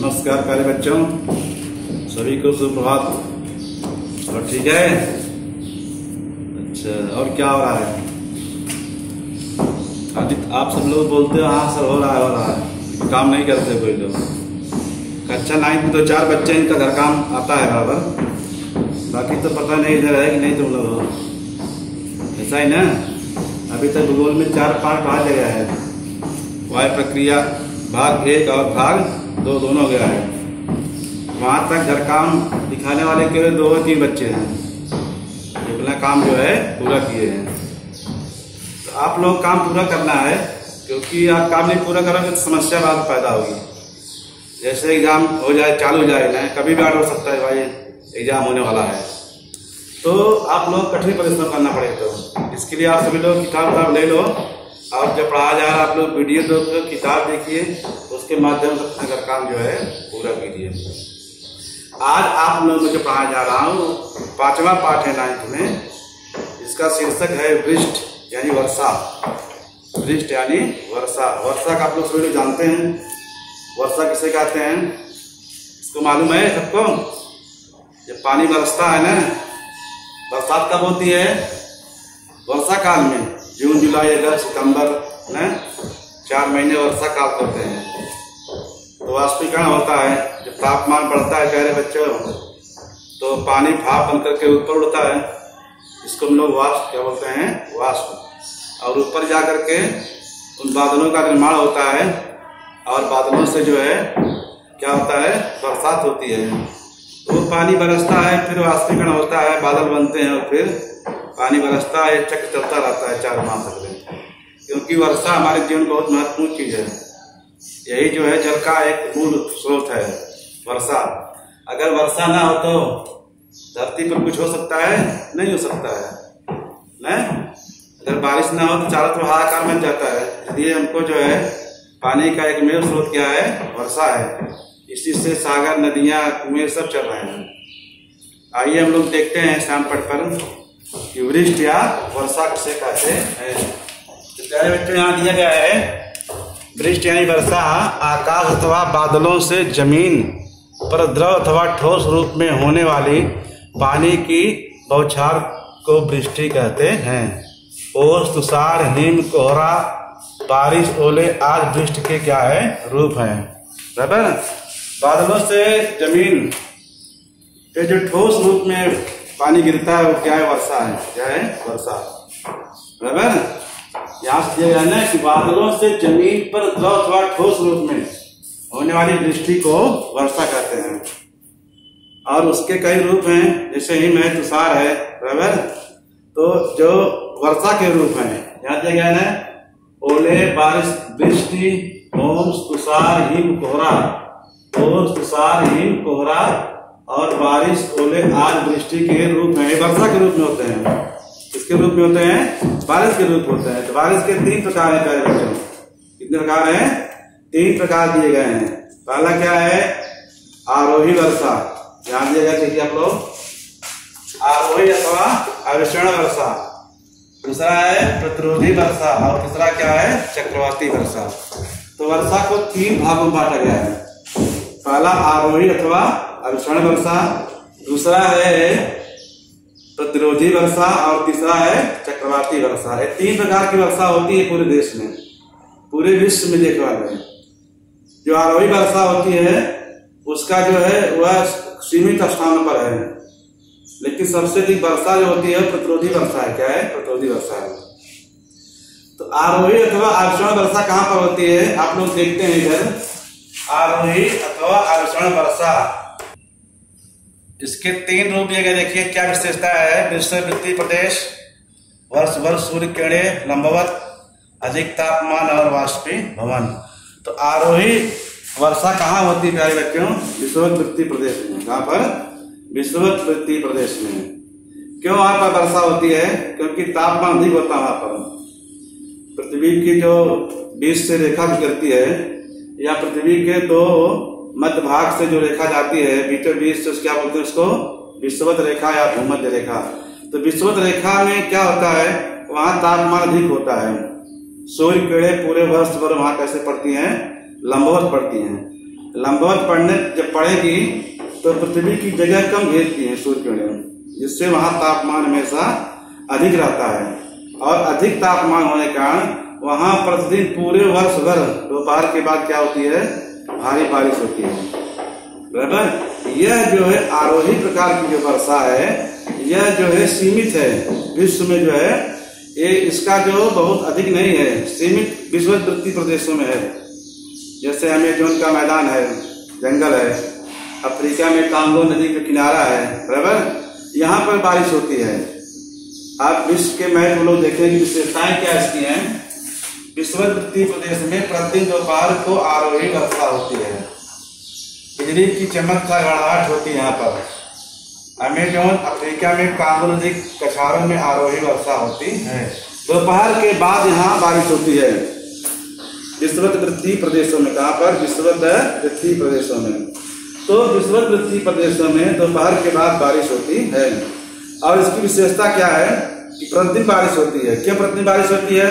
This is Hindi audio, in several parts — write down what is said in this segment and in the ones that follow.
नमस्कार प्यारे बच्चों, सभी को सुप्रभात। और ठीक है? अच्छा, और क्या हो रहा है? आप सब लोग बोलते हो हाँ सर हो रहा है, काम नहीं करते कोई लोग। कक्षा 9 में तो 4 बच्चे इनका घर काम आता है बराबर, बाकी तो पता नहीं इधर है कि नहीं तुम लोग हो। ऐसा ही ना? अभी तक भूगोल में 4 पार्ट आ गया है। वायु प्रक्रिया भाग 1 और भाग 2 दोनों गया है। वहाँ तक घर काम दिखाने वाले केवल 2 और 3 बच्चे हैं जो अपना काम जो है पूरा किए हैं। तो आप लोग काम पूरा करना है, क्योंकि आप काम नहीं पूरा करोगे तो समस्या बाद पैदा होगी। जैसे एग्जाम हो जाए, चालू हो जाए ना, कभी भी हो सकता है भाई एग्जाम होने वाला है, तो आप लोग कठिन परिश्रम करना पड़ेगा। तो इसके लिए आप सभी लोग किताब ले लो, और जब पढ़ाया जा रहा है आप लोग वीडियो दो, किताब देखिए, उसके माध्यम से अपना घर काम जो है पूरा कीजिए। आज आप लोगों को जो पढ़ाया जा रहा हूँ 5वां पाठ है 9th में। इसका शीर्षक है वृष्टि यानी वर्षा। वृष्टि यानी वर्षा। वर्षा का आप लोग सभी लोग जानते हैं, वर्षा किसे कहते हैं इसको मालूम है सबको? जब पानी बरसता है ना, बरसात कब होती है? वर्षा काल में, जून जुलाई अगस्त सितंबर न 4 महीने वर्षा काल होते हैं। तो वाष्पीकरण होता है, जब तापमान बढ़ता है प्यारे बच्चों, तो पानी भाप बन करके ऊपर उड़ता है, इसको हम लोग वाष्प क्या बोलते हैं? वाष्प। और ऊपर जा करके उन बादलों का निर्माण होता है, और बादलों से जो है क्या होता है? बरसात होती है। तो वो पानी बरसता है, फिर वाष्पीकरण होता है, बादल बनते हैं, और फिर पानी बरसता है। चक्र चलता रहता है 4 माह तक, क्योंकि वर्षा हमारे जीवन में बहुत महत्वपूर्ण चीज है। यही जो है जल का एक मूल स्रोत है वर्षा। अगर वर्षा ना हो तो धरती पर कुछ हो सकता है? नहीं हो सकता है ना? अगर बारिश ना हो तो चारों तरफ हाहाकार मच जाता है। इसलिए हमको जो है पानी का एक मेन स्रोत क्या है? वर्षा है। इसी से सागर, नदियां, कुएं सब चल रहे हैं। आइए हम लोग देखते हैं शाम पट पर कि वृष्टि या वर्षा किसे कहते हैं। तो प्यारे बच्चों, यहाँ दिया गया है वृष्टि यानी वर्षा आकाश अथवा बादलों से जमीन पर द्रव अथवा ठोस रूप में होने वाली पानी की बौछार को वृष्टि कहते हैं। ओस, तुषार, हिम, कोहरा, बारिश, ओले आज वृष्टि के क्या है? रूप हैं। बराबर? बादलों से जमीन पे जो ठोस रूप में पानी गिरता है वो क्या है? वर्षा है। क्या है? वर्षा। बराबर? यहाँ से दिया गया ना कि बादलों से जमीन पर द्रव अथवा ठोस रूप में होने वाली वृष्टि को वर्षा कहते हैं। और उसके कई रूप हैं, जैसे हिम है, तुषार है। बराबर? तो जो वर्षा के रूप हैं यहाँ दिया गया ना, ओले, बारिश, वृष्टि, ओस, तुषार, हिम, कोहरा। ओस, तुषार, हिम, कोहरा और बारिश, ओले आज वृष्टि के रूप हैं। वर्षा के रूप में होते हैं। किसके रूप में होते हैं? बारिश के रूप होते हैं। तो बारिश के 3 प्रकार है प्यारे बच्चों। कितने प्रकार हैं? 3 प्रकार दिए गए हैं। पहला क्या है? आरोही वर्षा। ध्यान दिया गया, देखिए आप लोग, आरोही अथवा आवेक्षण वर्षा। दूसरा है प्रतिरोधी वर्षा, और तीसरा क्या है? चक्रवाती वर्षा। तो वर्षा को 3 भागों में बांटा गया है। पहला आरोही अथवा आवेक्षण वर्षा, दूसरा है प्रतिरोधी वर्षा, और तीसरा है चक्रवाती वर्षा। ये 3 प्रकार की वर्षा होती है पूरे देश में, पूरे विश्व में देखने वाले। जो आरोही वर्षा होती है उसका जो है वह सीमित स्थानों पर है, लेकिन सबसे अधिक वर्षा जो होती है प्रतिरोधी वर्षा है। क्या है? प्रतिरोधी वर्षा है। तो आरोही अथवा आवेक्षण वर्षा कहाँ पर होती है? आप लोग देखते हैं इधर, आरोही अथवा आवेक्षण वर्षा, इसके 3 रूप दिए गए। देखिए क्या विशेषता है? विषुववृत्तीय प्रदेश, वर्ष भर सूर्य किरणें लंबवत, अधिक तापमान और वाष्पीभवन। तो आरोही वर्षा कहाँ होती है प्यारे बच्चों? विषुववृत्तीय प्रदेश में। कहाँ पर? विषुववृत्तीय प्रदेश में। क्यों वहां पर वर्षा होती है? क्योंकि तापमान अधिक होता है वहां पर। पृथ्वी की जो बीच से रेखा गुजरती है, या पृथ्वी के 2 मध्य भाग से जो रेखा जाती है बीचों बीच से, क्या बोलते हैं उसको? विषुवत रेखा या भूमध्य रेखा। तो विषुवत रेखा में क्या होता है? वहां तापमान अधिक होता है। सूर्य किरणें पूरे वर्ष भर वहां कैसे पड़ती हैं? लंबवत पड़ती हैं। लंबवत पड़ने जब पड़ेगी तो पृथ्वी की जगह कम घेरती है सूर्य किरणें, जिससे वहां तापमान हमेशा अधिक रहता है और अधिक तापमान होने के कारण वहां प्रतिदिन पूरे वर्ष भर दोपहर के बाद क्या होती है, भारी बारिश होती है। बराबर। यह जो है आरोही प्रकार की जो वर्षा है, यह जो है सीमित है विश्व में, जो है ये इसका जो बहुत अधिक नहीं है, सीमित विषुववृत्तीय प्रदेशों में है। जैसे अमेज़न का मैदान है, जंगल है, अफ्रीका में कांगो नदी का किनारा है, बराबर, यहाँ पर बारिश होती है। आप विश्व के मैप में लोग देखेंगे विशेषताएं क्या इसकी हैं। विषुववृत्तीय प्रदेश में प्रतिदिन दोपहर को आरोही वर्षा होती है, बिजली की चमक का गड़गड़ाहट होती है। यहाँ पर अमेज़न अफ्रीका में कांगो नदी कछारों में आरोही वर्षा होती है। दोपहर के बाद यहाँ बारिश होती है विषुववृत्तीय प्रदेशों में। कहाँ पर? विषुववृत्तीय प्रदेशों में। तो विषुववृत्तीय प्रदेशों में दोपहर के बाद बारिश होती है। और इसकी विशेषता क्या है कि प्रतिदिन बारिश होती है। क्यों प्रतिदिन बारिश होती है?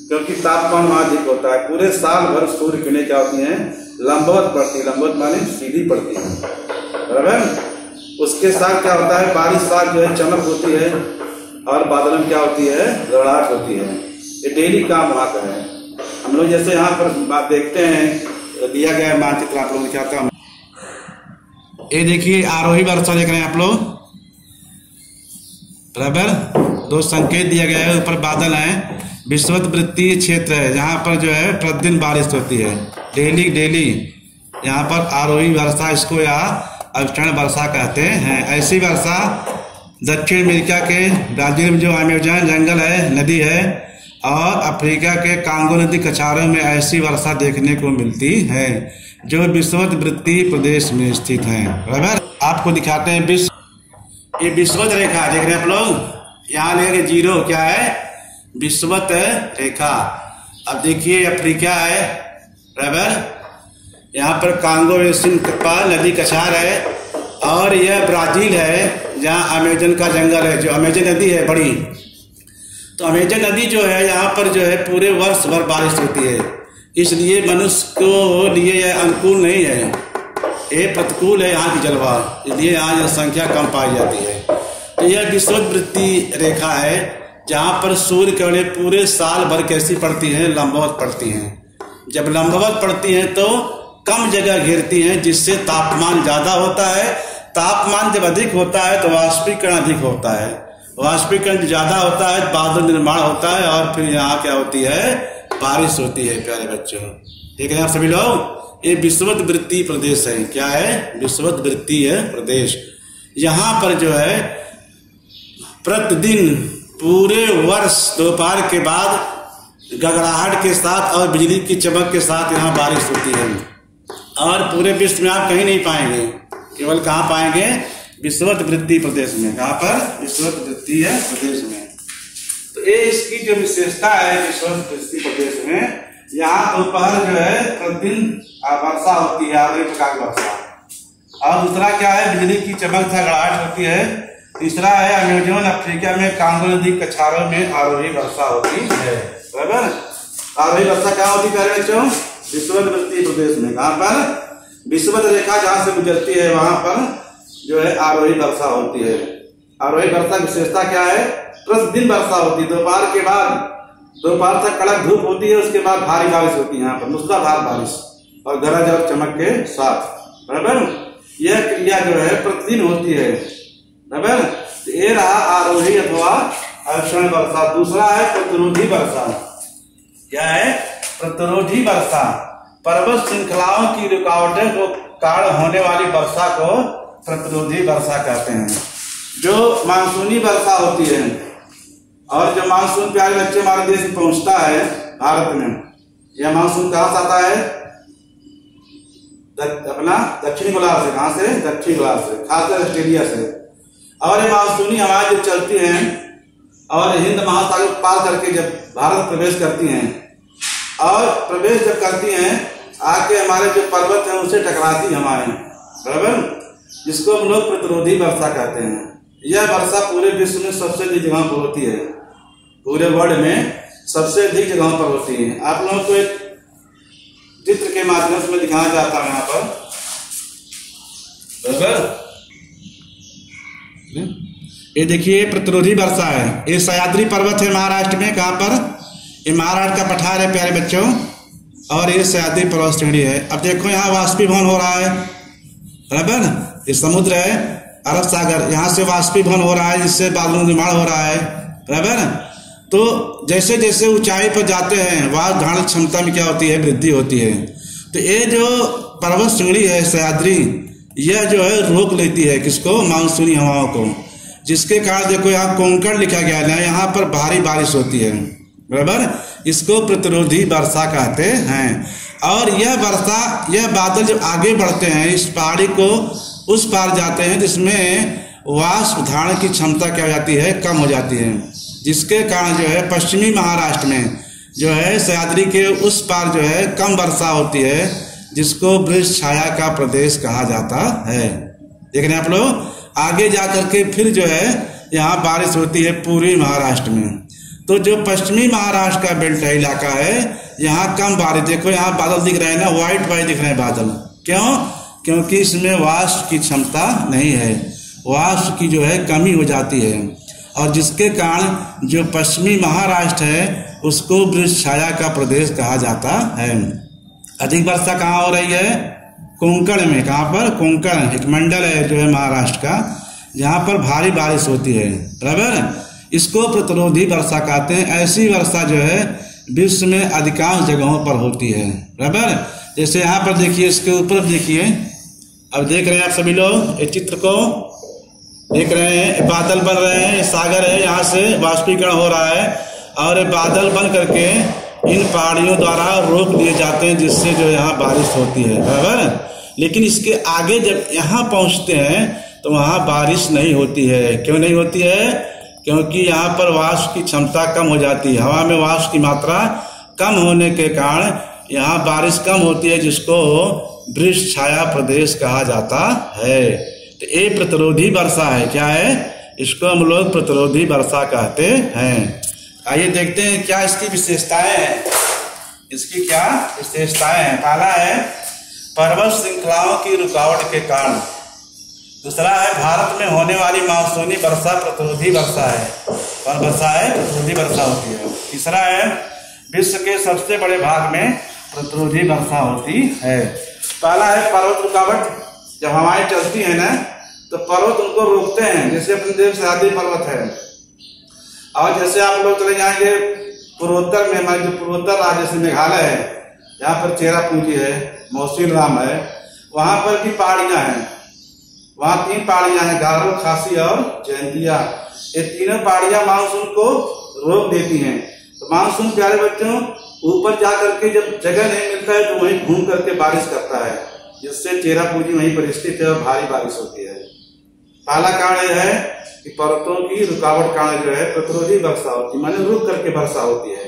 क्योंकि तापमान वहां अधिक होता है। पूरे साल भर सूर्य किरणें क्या होती हैं, लंबवत पड़ती है। लंबवत माने सीधी पड़ती है, बराबर। उसके साथ क्या होता है, बारिश साथ जो है चमक होती है और बादलों में क्या होती है, गड़गड़ाहट होती है। ये डेली काम वहां का है। हम लोग जैसे यहाँ पर बात देखते हैं, दिया गया है मानचित्र, आप लोग दिखाता हूँ। ये देखिए आरोही वर्षा देख रहे हैं आप लोग, बराबर। दो संकेत दिया गया है, ऊपर बादल है, विषुववृत्तीय क्षेत्र है जहाँ पर जो है प्रतिदिन बारिश होती है, डेली यहाँ पर आरोही वर्षा, इसको या अक्षण वर्षा कहते हैं। ऐसी वर्षा दक्षिण अमेरिका के ब्राजील में जो अमेज़न जंगल है, नदी है, और अफ्रीका के कांगो नदी कछारों में ऐसी वर्षा देखने को मिलती है जो विषुववृत्तीय प्रदेश में स्थित है, बराबर। आपको दिखाते हैं ये विषुवत रेखा देख रहे हैं आप लोग, यहाँ लेंगे जीरो, क्या है, विषुवत रेखा। अब देखिए अफ्रीका है, बराबर, यहाँ पर कांगो नदी कछार है, और यह ब्राजील है जहाँ अमेज़न का जंगल है, जो अमेज़न नदी है बड़ी। तो अमेज़न नदी जो है यहाँ पर जो है पूरे वर्ष भर बारिश होती है, इसलिए मनुष्य को लिए यह अनुकूल नहीं है, ये प्रतिकूल है यहाँ की जलवायु, इसलिए यहाँ जनसंख्या कम पाई जाती है। तो यह विषुववृत्तीय रेखा है जहाँ पर सूर्य किरणें पूरे साल भर कैसी पड़ती हैं, लंबवत पड़ती हैं। जब लंबवत पड़ती हैं तो कम जगह घेरती हैं, जिससे तापमान ज्यादा होता है। तापमान जब अधिक होता है तो वाष्पीकरण अधिक होता है, वाष्पीकरण ज्यादा होता है, बादल निर्माण होता है, और फिर यहाँ क्या होती है, बारिश होती है। प्यारे बच्चों, ठीक है आप सभी लोग, ये विषुववृत्तीय प्रदेश है। क्या है? विषुववृत्तीय प्रदेश। यहाँ पर जो है प्रतिदिन पूरे वर्ष दोपहर के बाद गगराहट के साथ और बिजली की चमक के साथ यहाँ बारिश होती है, और पूरे विश्व में आप कहीं नहीं पाएंगे, केवल कहाँ पाएंगे, विषुववृत्तीय प्रदेश में। कहाँ पर? विषुववृत्तीय प्रदेश में। तो ये इसकी जो विशेषता है विषुववृत्तीय प्रदेश में, यहाँ दोपहर जो है प्रतिदिन वर्षा होती है, आरोही प्रकार की वर्षा। और दूसरा क्या है, बिजली की चमक गड़गड़ाहट होती है। तीसरा है अमेज़न अफ्रीका में कांगो नदी कछारों में आरोही वर्षा होती है, बराबर। आरोही वर्षा क्या होती है प्यारे बच्चों? विषुववृत्तीय प्रदेश में। कहाँ पर? विषुवत रेखा जहाँ से गुजरती है वहां पर जो है आरोही वर्षा होती है। आरोही वर्षा की विशेषता क्या है? प्रतिदिन वर्षा होती है। दोपहर के बाद, दोपहर तक कड़क धूप होती है, उसके बाद भारी बारिश होती है, यहाँ पर मूसलाधार बारिश और गरज और चमक के साथ, बराबर। यह क्रिया जो है प्रतिदिन होती है, बराबर। ये रहा आरोही अथवा अक्षण वर्षा। दूसरा है प्रतिरोधी वर्षा। क्या है? प्रतिरोधी वर्षा। पर्वत श्रृंखलाओं की रुकावटें को कारण होने वाली वर्षा को प्रतिरोधी वर्षा कहते हैं। जो मानसूनी वर्षा होती है, और जो मानसून प्यारे बच्चे हमारे देश में पहुंचता है भारत में, यह मानसून कहाँ से आता है? अपना दक्षिणी गोलार्ध से। कहाँ से? दक्षिणी गोलार्ध से, खासकर ऑस्ट्रेलिया से। और ये मानसूनी हवाएं जब चलती हैं और हिंद महासागर पार करके जब भारत प्रवेश करती हैं, और प्रवेश जब करती हैं आके हमारे जो पर्वत हैं उनसे टकराती हमारे, बराबर, जिसको हम लोग प्रतिरोधी वर्षा कहते हैं। यह वर्षा पूरे विश्व में सबसे अधिक जगहों पर होती है, पूरे वर्ल्ड में सबसे अधिक जगहों पर होती है। आप लोगों को एक चित्र के माध्यम से मैं दिखाना चाहता हूं यहाँ पर। बराबर, ये देखिए प्रतिरोधी वर्षा है। ये सह्याद्री पर्वत है महाराष्ट्र में। कहाँ पर? ये महाराष्ट्र का पठार है प्यारे बच्चों, और ये सह्याद्री पर्वत श्रेणी है। अब देखो यहाँ वाष्पीभवन हो रहा है, बराबर ना। ये समुद्र है अरब सागर, यहाँ से वाष्पीभवन हो रहा है, जिससे बादलों का निर्माण हो रहा है, बराबर ना। तो जैसे जैसे ऊंचाई पर जाते हैं वाष्प धारण क्षमता में क्या होती है? वृद्धि होती है। तो ये जो पर्वत श्रेणी है सह्याद्री, यह जो है रोक लेती है किसको? मानसूनी हवाओं को, जिसके कारण देखो यहाँ कोंकण लिखा गया है, यहाँ पर भारी बारिश होती है, बराबर। इसको प्रतिरोधी वर्षा कहते हैं। और यह वर्षा, यह बादल जब आगे बढ़ते हैं इस पहाड़ी को उस पार जाते हैं, जिसमें वाष्प धारण की क्षमता क्या हो जाती है? कम हो जाती है, जिसके कारण जो है पश्चिमी महाराष्ट्र में जो है सह्याद्री के उस पार जो है कम वर्षा होती है, जिसको वृक्ष छाया का प्रदेश कहा जाता है। देख रहे हैं आप लोग। आगे जाकर के फिर जो है यहाँ बारिश होती है पूर्वी महाराष्ट्र में। तो जो पश्चिमी महाराष्ट्र का बेल्ट है, इलाका है, यहाँ कम बारिश। देखो यहाँ बादल दिख रहे हैं ना, व्हाइट व्हाइट दिख रहे हैं बादल। क्यों? क्योंकि इसमें वाष्प की क्षमता नहीं है, वाष्प की जो है कमी हो जाती है, और जिसके कारण जो पश्चिमी महाराष्ट्र है उसको वृक्ष छाया का प्रदेश कहा जाता है। अधिक वर्षा कहाँ हो रही है? कोंकण में। कहाँ पर? कोंकण एक मंडल है जो है महाराष्ट्र का, जहाँ पर भारी बारिश होती है, बराबर। इसको प्रतिरोधी वर्षा कहते हैं। ऐसी वर्षा जो है विश्व में अधिकांश जगहों पर होती है, बराबर। जैसे यहाँ पर देखिए, इसके ऊपर देखिए, अब देख रहे हैं आप सभी लोग इस चित्र को देख रहे हैं, बादल बन रहे हैं, सागर है, यहाँ से वाष्पीकरण हो रहा है, और बादल बन करके इन पहाड़ियों द्वारा रोक लिए जाते हैं, जिससे जो यहाँ बारिश होती है, बराबर। लेकिन इसके आगे जब यहाँ पहुँचते हैं तो वहाँ बारिश नहीं होती है। क्यों नहीं होती है? क्योंकि यहाँ पर वाष्प की क्षमता कम हो जाती है, हवा में वाष्प की मात्रा कम होने के कारण यहाँ बारिश कम होती है, जिसको वृक्ष छाया प्रदेश कहा जाता है। तो ये प्रतिरोधी वर्षा है। क्या है? इसको हम लोग प्रतिरोधी वर्षा कहते हैं। आइए देखते हैं क्या इसकी विशेषताएं हैं। इसकी क्या विशेषताएं हैं? पहला है पर्वत श्रृंखलाओं की रुकावट के कारण। दूसरा है भारत में होने वाली मानसूनी वर्षा प्रतिरोधी वर्षा है। कौन वर्षा है? प्रतिरोधी वर्षा होती है। तीसरा है विश्व के सबसे बड़े भाग में प्रतिरोधी वर्षा होती है। पहला है पर्वत रुकावट। जब हवाएं चलती है ना तो पर्वत उनको रोकते हैं। जैसे अपने देश सह्याद्री पर्वत है, और जैसे आप लोग चले जाएंगे पूर्वोत्तर में, हमारे जो पूर्वोत्तर राज्य जैसे मेघालय है, यहाँ पर चेरापूंजी है, मौसिनराम है, वहां पर भी पहाड़ियां हैं। वहां 3 पहाड़ियां हैं, गारो, खासी और जयंतिया। ये तीनों पहाड़ियां मानसून को रोक देती हैं। तो मानसून प्यारे बच्चों ऊपर जा करके जब जगह नहीं मिलता है तो वहीं घूम करके बारिश करता है, जिससे चेरापूंजी वहीं पर स्थित है और भारी बारिश होती है। पहला कारण यह है कि पर्वतों की रुकावट कारण जो है प्रतिरोधी वर्षा होती है, माने रुक करके वर्षा होती है।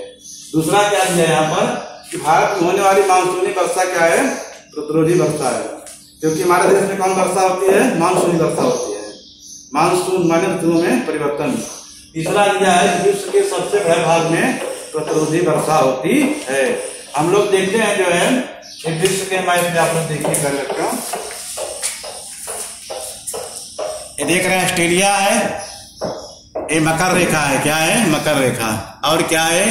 दूसरा क्या दिया यहाँ पर कि भारत में होने वाली मानसूनी वर्षा क्या है? प्रतिरोधी वर्षा है। क्योंकि हमारे देश में कौन वर्षा होती है? मानसूनी वर्षा होती है। मानसून माने ऋतुओं में परिवर्तन। तीसरा दिया है विश्व के सबसे बड़े भाग में प्रतिरोधी वर्षा होती है। हम लोग देखते हैं जो है विश्व के मैप में आप लोग देखिए कर सकते हो। ये देख रहे हैं ऑस्ट्रेलिया है, ये मकर रेखा है। क्या है? मकर रेखा। और क्या है?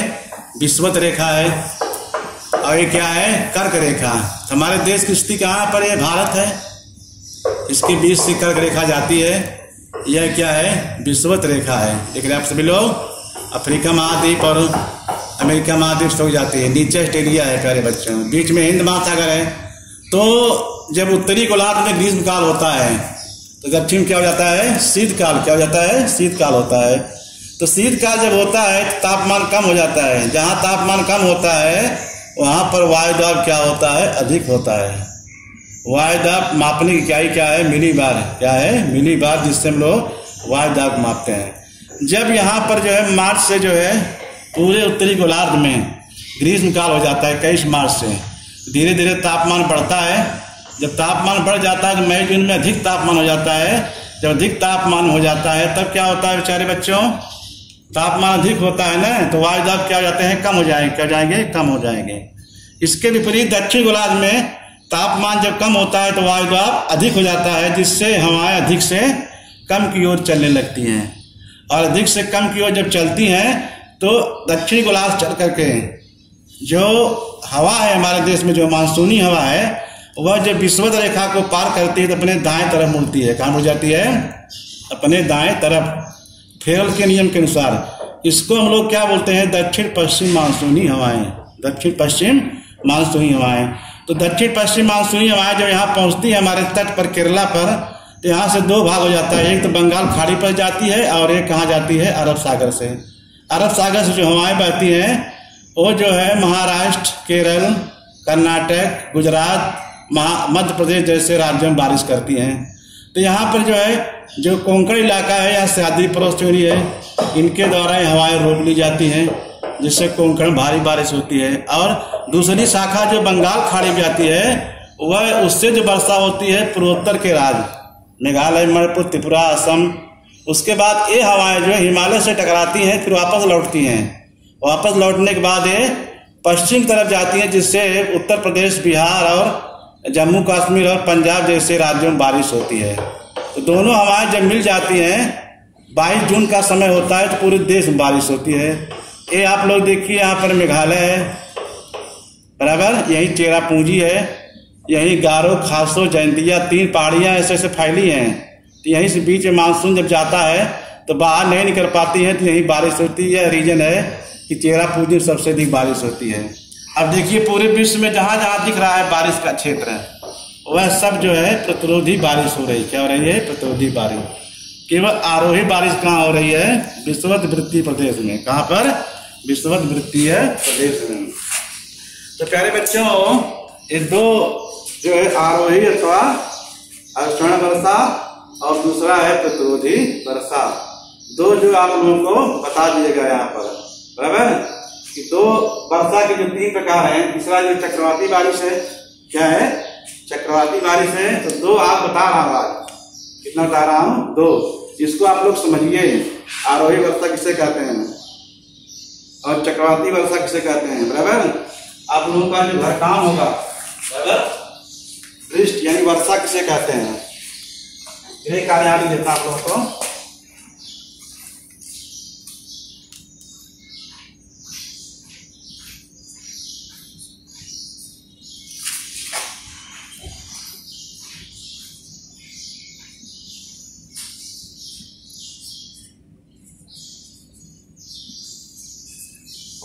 विषुवत रेखा है। और ये क्या है? कर्क रेखा। हमारे देश की स्थिति कहाँ पर है? भारत है, इसके बीच से कर्क रेखा जाती है। यह क्या है? विषुवत रेखा है। देख रहे हैं आप सभी लोग। अफ्रीका महाद्वीप और अमेरिका महाद्वीप से हो जाती है। नीचे ऑस्ट्रेलिया है प्यारे बच्चों, बीच में हिंद महासागर है। तो जब उत्तरी गोलार्ध में ग्रीष्मकाल होता है तो दक्षिण क्या हो जाता है? शीतकाल। क्या हो जाता है? शीतकाल होता है। तो शीतकाल जब होता है तो तापमान कम हो जाता है। जहाँ तापमान कम होता है वहां पर वायुदाब क्या होता है? अधिक होता है। वायुदाब मापने की इकाई क्या है? मिलीबार। क्या है? मिलीबार, जिससे हम लोग वायुदाब मापते हैं। जब यहाँ पर जो है मार्च से जो है पूरे उत्तरी गोलार्ध में ग्रीष्मकाल हो जाता है, 21 मार्च से धीरे धीरे तापमान बढ़ता है। जब तापमान बढ़ जाता है तो मई जून में अधिक तापमान हो जाता है। जब अधिक तापमान हो जाता है तब क्या होता है बेचारे बच्चों? तापमान अधिक होता है ना, तो वायुदाब क्या हो जाते हैं? कम हो जाएंगे। क्या जाएंगे? कम हो जाएंगे। इसके विपरीत दक्षिण गोलार्ध में तापमान जब कम होता है तो वायु दाब अधिक हो जाता है, जिससे हवाएं अधिक से कम की ओर चलने लगती हैं, और अधिक से कम की ओर जब चलती हैं तो दक्षिण गोलार्ध चल करके जो हवा है हमारे देश में, जो मानसूनी हवा है, वह जब विषुवत रेखा को पार करती है तो अपने दाएं तरफ मुड़ती है। कहाँ मुड़ जाती है? अपने दाएं तरफ, फेरल के नियम के अनुसार। इसको हम लोग क्या बोलते हैं? दक्षिण पश्चिम मानसूनी हवाएं। दक्षिण पश्चिम मानसूनी हवाएं। तो दक्षिण पश्चिम मानसूनी हवाएं जब यहाँ पहुँचती है हमारे तट पर, केरला पर, तो यहाँ से दो भाग हो जाता है। एक तो बंगाल खाड़ी पर जाती है और एक कहाँ जाती है? अरब सागर से। अरब सागर से जो हवाएं बहती हैं वो जो है महाराष्ट्र, केरल, कर्नाटक, गुजरात, मध्य प्रदेश जैसे राज्यों में बारिश करती हैं। तो यहाँ पर जो है, जो कोंकण इलाका है, यहाँ सह्याद्री पर्वतश्रेणी है, इनके द्वारा ये हवाएं रोक ली जाती हैं, जिससे कोंकण भारी बारिश होती है। और दूसरी शाखा जो बंगाल खाड़ी में जाती है, वह उससे जो वर्षा होती है पूर्वोत्तर के राज्य मेघालय, मणिपुर, त्रिपुरा, असम। उसके बाद ये हवाएं जो है हिमालय से टकराती हैं, फिर वापस लौटती हैं। वापस लौटने के बाद ये पश्चिम तरफ जाती हैं, जिससे उत्तर प्रदेश, बिहार और जम्मू कश्मीर और पंजाब जैसे राज्यों में बारिश होती है। तो दोनों हवाएं जब मिल जाती हैं, 22 जून का समय होता है, तो पूरे देश में बारिश होती है। ये आप लोग देखिए, यहाँ पर मेघालय है, बराबर, यही चेरापूंजी है, यही गारो, खासो, जयंतिया, 3 पहाड़ियाँ ऐसे ऐसे फैली हैं। तो यहीं से बीच में मानसून जब जाता है तो बाहर नहीं निकल पाती है, तो यही बारिश होती है। रीजन है कि चेरापूंजी सबसे अधिक बारिश होती है। अब देखिए, पूरे विश्व में जहाँ जहाँ दिख रहा है बारिश का क्षेत्र है, वह सब जो है प्रतिरोधी बारिश हो रही है। क्या हो रही है? प्रतिरोधी बारिश। केवल आरोही बारिश कहाँ हो रही है? विषुवत वृत्तीय प्रदेश में। कहाँ पर? विषुवत वृत्तीय प्रदेश में। तो प्यारे बच्चों, ये दो जो है आरोही अथवा अक्षण वर्षा और दूसरा है प्रतिरोधी वर्षा, दो जो आप लोगों को बता दिएगा यहाँ पर, बराबर, कि दो वर्षा के जो 3 प्रकार हैं। तीसरा जो चक्रवाती बारिश है, क्या है? चक्रवाती बारिश है। तो 2 आप बता रहा हूँ आज। कितना बता रहा हूँ? 2। इसको आप लोग समझिए। आरोही वर्षा किसे कहते हैं और चक्रवाती वर्षा किसे कहते हैं, बराबर। आप लोगों का जो घर काम होगा, बराबर, वृष्टि यानी वर्षा किसे कहते हैं, एक कार्य देता आप लोगों को।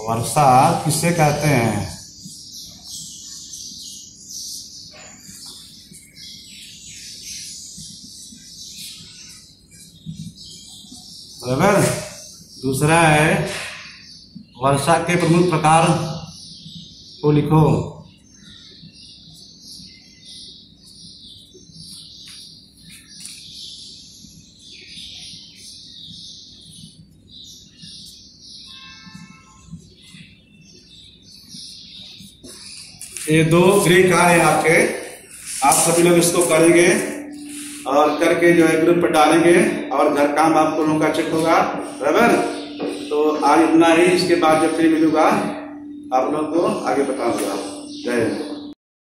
वर्षा किसे कहते हैं? बराबर। दूसरा है वर्षा के प्रमुख प्रकार को लिखो। ये 2 गृह कार्य है आपके। आप सभी लोग इसको करेंगे और करके जो है ग्रुप पर डालेंगे और घर काम आप लोगों का चेक होगा, बराबर। तो आज इतना ही। इसके बाद जब फिर मिलूंगा आप लोगों को आगे बताऊंगा। जय हिंद।